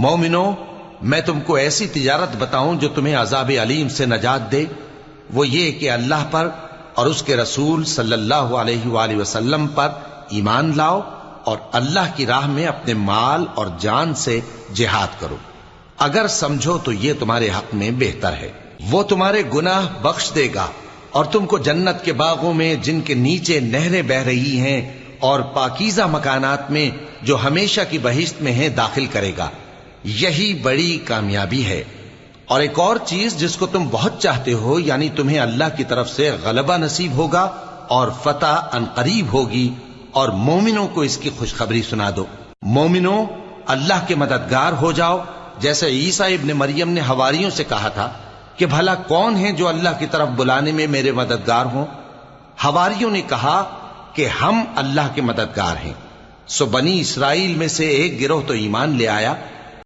مومنو، میں تم کو ایسی تجارت بتاؤں جو تمہیں عذاب علیم سے نجات دے؟ وہ یہ کہ اللہ پر اور اس کے رسول صلی اللہ علیہ وآلہ وسلم پر ایمان لاؤ اور اللہ کی راہ میں اپنے مال اور جان سے جہاد کرو۔ اگر سمجھو تو یہ تمہارے حق میں بہتر ہے۔ وہ تمہارے گناہ بخش دے گا اور تم کو جنت کے باغوں میں جن کے نیچے نہریں بہ رہی ہیں اور پاکیزہ مکانات میں جو ہمیشہ کی بہشت میں ہیں داخل کرے گا۔ یہی بڑی کامیابی ہے۔ اور ایک اور چیز جس کو تم بہت چاہتے ہو، یعنی تمہیں اللہ کی طرف سے غلبہ نصیب ہوگا اور فتح عنقریب ہوگی، اور مومنوں کو اس کی خوشخبری سنا دو۔ مومنوں، اللہ کے مددگار ہو جاؤ، جیسے عیسیٰ ابن مریم نے حواریوں سے کہا تھا کہ بھلا کون ہیں جو اللہ کی طرف بلانے میں میرے مددگار ہوں؟ حواریوں نے کہا کہ ہم اللہ کے مددگار ہیں۔ سو بنی اسرائیل میں سے ایک گروہ تو ایمان لے آیا،